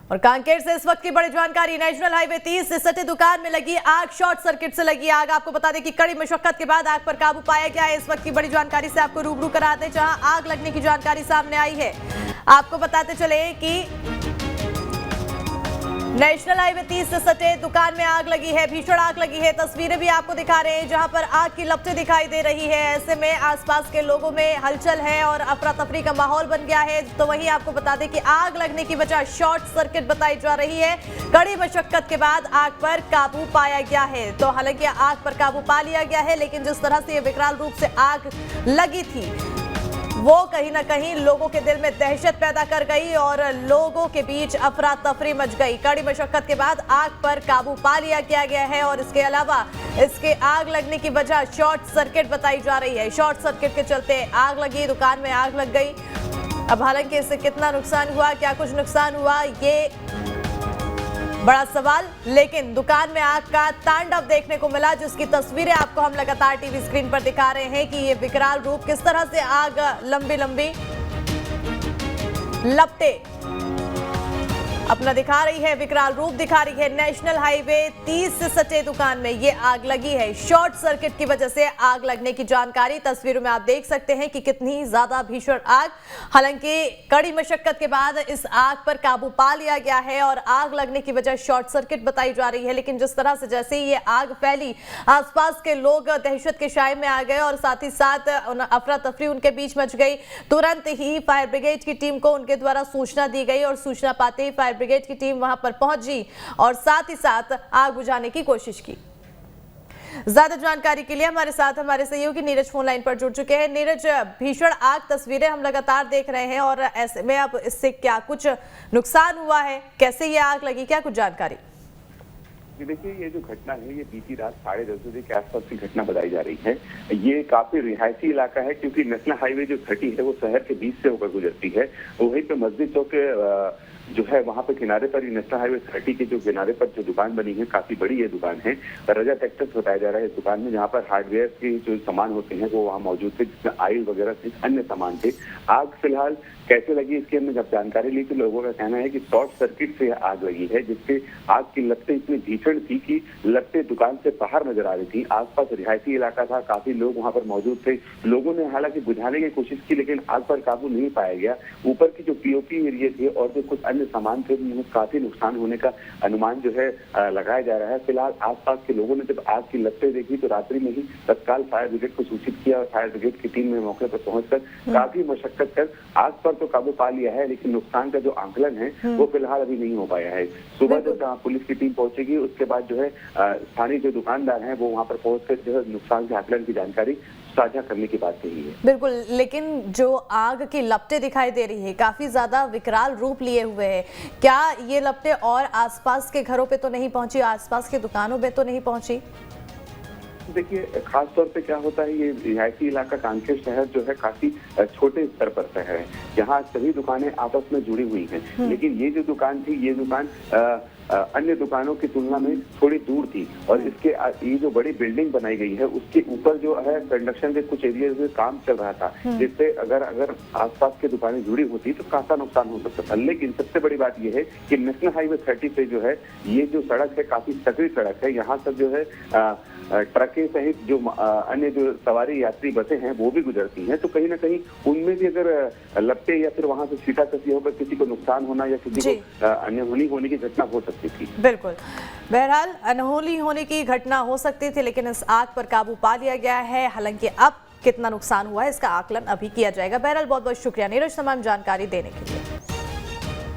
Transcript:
और कांकेर से इस वक्त की बड़ी जानकारी। नेशनल हाईवे 30 से सटे दुकान में लगी आग, शॉर्ट सर्किट से लगी आग। आपको बता दें कि कड़ी मशक्कत के बाद आग पर काबू पाया गया है। इस वक्त की बड़ी जानकारी से आपको रूबरू कराते हैं जहां आग लगने की जानकारी सामने आई है। आपको बताते चले कि नेशनल हाईवे 30 से सटे दुकान में आग लगी है, भीषण आग लगी है। तस्वीरें भी आपको दिखा रहे हैं जहां पर आग की लपटें दिखाई दे रही है। ऐसे में आसपास के लोगों में हलचल है और अफरा तफरी का माहौल बन गया है। तो वहीं आपको बता दें कि आग लगने की वजह शॉर्ट सर्किट बताई जा रही है। कड़ी मशक्कत के बाद आग पर काबू पाया गया है। तो हालांकि आग पर काबू पा लिया गया है, लेकिन जिस तरह से ये विकराल रूप से आग लगी थी वो कहीं ना कहीं लोगों के दिल में दहशत पैदा कर गई और लोगों के बीच अफरा तफरी मच गई। कड़ी मशक्कत के बाद आग पर काबू पा लिया गया है और इसके अलावा इसके आग लगने की वजह शॉर्ट सर्किट बताई जा रही है। शॉर्ट सर्किट के चलते आग लगी, दुकान में आग लग गई। अब हालांकि इससे कितना नुकसान हुआ, क्या कुछ नुकसान हुआ, ये बड़ा सवाल। लेकिन दुकान में आग का तांडव देखने को मिला, जिसकी तस्वीरें आपको हम लगातार टीवी स्क्रीन पर दिखा रहे हैं कि ये विकराल रूप किस तरह से आग लंबी लंबी लपटे अपना दिखा रही है, विकराल रूप दिखा रही है। नेशनल हाईवे 30 से सटे दुकान में ये आग लगी है। शॉर्ट सर्किट की वजह से आग लगने की जानकारी तस्वीरों में आप देख सकते हैं कि कितनी ज्यादा भीषण आग। हालांकि कड़ी मशक्कत के बाद इस आग पर काबू पा लिया गया है और आग लगने की वजह शॉर्ट सर्किट बताई जा रही है। लेकिन जिस तरह से जैसे ही ये आग फैली, आसपास के लोग दहशत के शाये में आ गए और साथ ही साथ अफरा तफरी उनके बीच मच गई। तुरंत ही फायर ब्रिगेड की टीम को उनके द्वारा सूचना दी गई और सूचना पाते ही फायर ब्रिगेड की टीम वहां पर पहुंची और साथ ही साथ आग बुझाने की कोशिश की। ज्यादा जानकारी के लिए हमारे साथ हमारे सहयोगी नीरज फोन लाइन पर जुड़ चुके हैं। नीरज, भीषण आग तस्वीरें हम लगातार देख रहे हैं और ऐसे में अब इससे क्या कुछ नुकसान हुआ है, कैसे ये आग लगी, क्या कुछ जानकारी? देखिए, ये जो घटना है ये बीती रात 10:30 बजे के आसपास की घटना बताई जा रही है। ये काफी रिहायशी इलाका है क्योंकि नेशनल हाईवे जो 30 है वो शहर के बीच से होकर गुजरती है। वहीं पे मस्जिद चौक जो है वहाँ पे किनारे पर ही नेशनल हाईवे 30 के जो किनारे पर जो दुकान बनी है, काफी बड़ी ये दुकान है। रजा टेक्सटाइल्स बताया जा रहा है इस दुकान में, जहाँ पर हार्डवेयर के जो सामान होते हैं वो वहाँ मौजूद थे, जिसमें ऑयल वगैरह से अन्य सामान थे। आग फिलहाल कैसे लगी इसकी हमने जब जानकारी ली तो लोगों का कहना है कि शॉर्ट सर्किट से आग लगी है, जिससे आग की लपटें इतनी भीषण थी कि लपटें दुकान से बाहर नजर आ रही थी। आसपास रिहायशी इलाका था, काफी लोग वहां पर मौजूद थे। लोगों ने हालांकि बुझाने की कोशिश की लेकिन आग पर काबू नहीं पाया गया। ऊपर की जो पीओपी एरिया थे और जो कुछ अन्य सामान थे उनमें काफी नुकसान होने का अनुमान जो है लगाया जा रहा है। फिलहाल आसपास के लोगों ने जब आग की लपटें देखी तो रात्रि में ही तत्काल फायर ब्रिगेड को सूचित किया और फायर ब्रिगेड की टीम ने मौके पर पहुंचकर काफी मशक्कत कर आग पर तो काबू पा लिया है, लेकिन नुकसान का जो आंकलन है वो फिलहाल अभी नहीं हो पाया है। सुबह जब पुलिस की टीम पहुंचेगी उसके बाद जो है स्थानीय जो दुकानदार हैं वो वहां पर पहुंचकर जो है नुकसान के आंकलन की जानकारी साझा करने की बात कही है। बिल्कुल, लेकिन जो आग की लपटें दिखाई दे रही है काफी ज्यादा विकराल रूप लिए हुए है। क्या ये लपटें और आसपास के घरों पे तो नहीं पहुंची, आसपास के दुकानों पे तो नहीं पहुंची? देखिए, खास तौर पे क्या होता है, ये रिहायशी इलाका कांकेर शहर जो है काफी छोटे स्तर पर शहर है। यहाँ सभी दुकानें आपस में जुड़ी हुई हैं, लेकिन ये जो दुकान थी ये दुकान अन्य दुकानों की तुलना में थोड़ी दूर थी और इसके ये जो बड़ी बिल्डिंग बनाई गई है उसके ऊपर जो है कंस्ट्रक्शन के कुछ एरिया में काम चल रहा था, जिससे अगर आसपास की दुकानें जुड़ी होती तो काफी नुकसान हो सकता था। लेकिन सबसे बड़ी बात यह है कि नेशनल हाईवे 30 पे जो है ये जो सड़क है काफी सकरी सड़क है। यहाँ सब जो है ट्रकें सहित जो अन्य जो सवारी यात्री बसें हैं वो भी गुजरती हैं, तो कहीं ना कहीं उनमें भी अगर लपटे या फिर वहां से छीटाकसी होकर किसी को नुकसान होना या किसी को अनहोनी होने की घटना हो सकती थी। बिल्कुल, बहरहाल अनहोनी होने की घटना हो सकती थी, लेकिन इस आग पर काबू पा लिया गया है। हालांकि अब कितना नुकसान हुआ है इसका आकलन अभी किया जाएगा। बहरहाल बहुत बहुत शुक्रिया नीरज तमाम जानकारी देने के लिए।